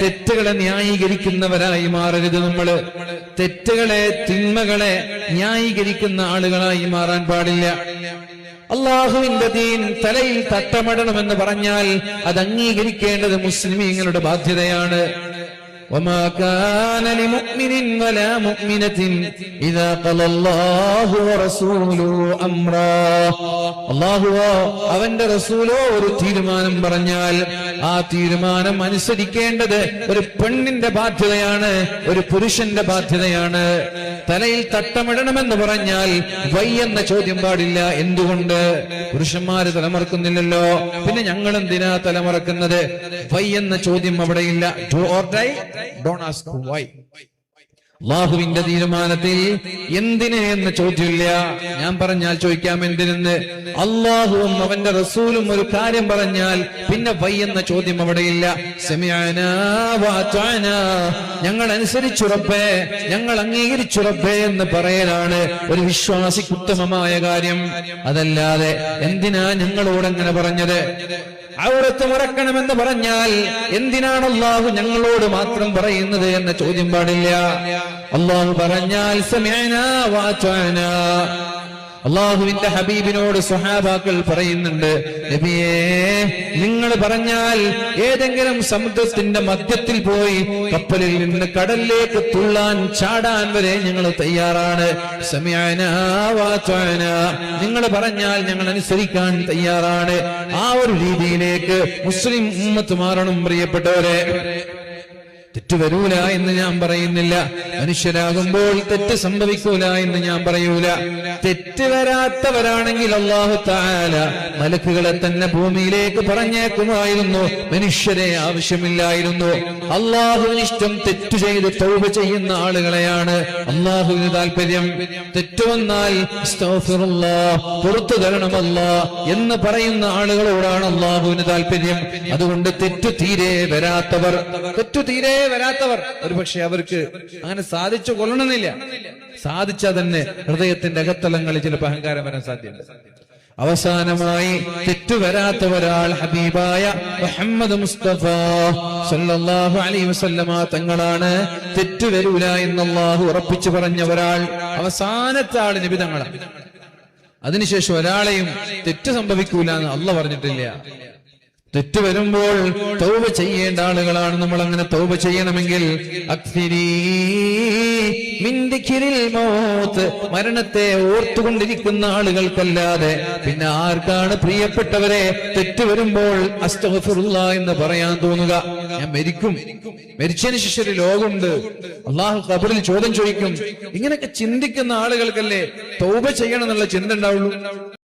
തെറ്റുകളെ ന്യായീകരിക്കുന്നവരായി മാറരുത്. നമ്മള് തെറ്റുകളെ, തിന്മകളെ ന്യായീകരിക്കുന്ന ആളുകളായി മാറാൻ പാടില്ല. അള്ളാഹുവിന്റെ ദീൻ തലയിൽ തട്ടമിടണമെന്ന് പറഞ്ഞാൽ അത് അംഗീകരിക്കേണ്ടത് മുസ്ലിമീങ്ങളുടെ ബാധ്യതയാണ്. وما كان لمؤمن ولا مؤمنة إذا قضى الله ورسوله أمرا. അല്ലാഹുവോ അവന്റെ റസൂലോ ഒരു തീരുമാനം പറഞ്ഞാൽ ആ തീരുമാനം അനുസരിക്കേണ്ടത് ഒരു പെണ്ണിന്റെ ബാധ്യതയാണ്, ഒരു പുരുഷന്റെ ബാധ്യതയാണ്. തലയിൽ തട്ടമിടണമെന്ന് പറഞ്ഞാൽ വൈ എന്ന ചോദ്യം പാടില്ല. എന്തുകൊണ്ട്? പുരുഷന്മാര് തലമറക്കുന്നില്ലല്ലോ, പിന്നെ ഞങ്ങൾ എന്തിനാ തലമറക്കുന്നത്? വൈ എന്ന ചോദ്യം അവിടെയില്ല. Do or die, don't ask Y. അല്ലാഹുവിന്റെ തീരുമാനത്തിൽ എന്തിന് എന്ന ചോദ്യമില്ല. ഞാൻ പറഞ്ഞാൽ ചോദിക്കാം എന്തിനെന്ന്. അല്ലാഹുവും അവന്റെ റസൂലും ഒരു കാര്യം പറഞ്ഞാൽ പിന്നെ വൈ എന്ന ചോദ്യം അവിടെയില്ല. സമിഅനാ വഅതഅനാ, ഞങ്ങൾ അനുസരിച്ചു റബ്ബേ, ഞങ്ങൾ അംഗീകരിച്ചു റബ്ബേ എന്ന് പറയലാണ് ഒരു വിശ്വാസിക്ക് ഉത്തമമായ കാര്യം. അതല്ലാതെ എന്തിനാ ഞങ്ങളോട് അങ്ങനെ പറഞ്ഞത്? ഔറത്ത് മറക്കണമെന്ന് പറഞ്ഞാൽ എന്തിനാണ് അല്ലാഹു ഞങ്ങളോട് മാത്രം പറയുന്നത് എന്ന ചോദ്യം പാടില്ല. അല്ലാഹു പറഞ്ഞാൽ സമിഅനാ വഅതഅനാ. അല്ലാഹുവിന്റെ ഹബീബിനോട് സ്വഹാബാക്കൾ പറയുന്നുണ്ട്, നബിയേ നിങ്ങൾ പറഞ്ഞാൽ ഏതെങ്കിലും സമുദ്രത്തിന്റെ മധ്യത്തിൽ പോയി കപ്പലിൽ നിന്ന് കടലിലേക്ക് തുള്ളാൻ, ചാടാൻ വരെ ഞങ്ങൾ തയ്യാറാണ്. സമിഅനാ വഅതഅനാ, നിങ്ങൾ പറഞ്ഞാൽ ഞങ്ങൾ അനുസരിക്കാൻ തയ്യാറാണ്. ആ ഒരു രീതിയിലേക്ക് മുസ്ലിം ഉമ്മത്ത് മാറണം. പ്രിയപ്പെട്ടവരെ, തെറ്റ് വരൂല എന്ന് ഞാൻ പറയുന്നില്ല. മനുഷ്യരാകുമ്പോൾ തെറ്റ് സംഭവിക്കൂല എന്ന് ഞാൻ പറയൂല. തെറ്റ് വരാത്തവരാണെങ്കിൽ അല്ലാഹു തആല മലക്കുകളെ തന്നെ ഭൂമിയിലേക്ക് പറഞ്ഞേക്കുമായിരുന്നു, മനുഷ്യരെ ആവശ്യമില്ലായിരുന്നു. അല്ലാഹുവിന് ഇഷ്ടം തെറ്റ് ചെയ്ത് തൗബ ചെയ്യുന്ന ആളുകളെയാണ്. അല്ലാഹുവിന് താല്പര്യം തെറ്റ് വന്നാൽ അസ്തഗ്ഫിറുല്ലാഹ്, പുറത്തു തരണമല്ലാ എന്ന് പറയുന്ന ആളുകളോടാണ് അല്ലാഹുവിന് താല്പര്യം. അതുകൊണ്ട് തെറ്റു തീരെ വരാത്തവർ ഒരുപക്ഷെ അവർക്ക് അങ്ങനെ സാധിച്ചു കൊള്ളണമെന്നില്ല. സാധിച്ചാൽ തന്നെ ഹൃദയത്തിന്റെ അകത്തളങ്ങളിൽ ചിലപ്പോൾ അഹങ്കാരം വരാൻ സാധ്യത. അവസാനമായി തെറ്റു വരാത്ത ഒരാൾ ഹബീബായ മുഹമ്മദ് മുസ്തഫ സല്ലല്ലാഹു അലൈഹി വസല്ലമ തങ്ങളാണ്. തെറ്റു വരൂല എന്ന് അല്ലാഹു ഉറപ്പിച്ചു പറഞ്ഞ ഒരാൾ അവസാനത്തെ ആൾ നബി തങ്ങളാണ്. അതിനുശേഷം ഒരാളെയും തെറ്റ് സംഭവിക്കൂല എന്ന് അല്ലാഹു പറഞ്ഞിട്ടില്ല. തെറ്റ് വരുമ്പോൾ തൗബ ചെയ്യേണ്ട ആളുകളാണ് നമ്മൾ. അങ്ങനെ തൗബ ചെയ്യണമെങ്കിൽ അക്സിരീ മിൻ ദിക്രിൽ മൗത്ത്, മരണത്തെ ഓർത്തുകൊണ്ടിരിക്കുന്ന ആളുകൾക്കല്ലാതെ പിന്നെ ആർക്കാണ് പ്രിയപ്പെട്ടവരെ തെറ്റ് വരുമ്പോൾ അസ്തഗ്ഫിറുല്ലാഹ് എന്ന് പറയാൻ തോന്നുക? ഞാൻ മരിച്ചതിന് ശേഷം ഒരു ലോകമുണ്ട്, അല്ലാഹു ഖബറിൽ ചോദ്യം ചോദിക്കും. ഇങ്ങനെയൊക്കെ ചിന്തിക്കുന്ന ആളുകൾക്കല്ലേ തൗബ ചെയ്യണം എന്നുള്ള ചിന്ത ഉണ്ടാവുള്ളൂ.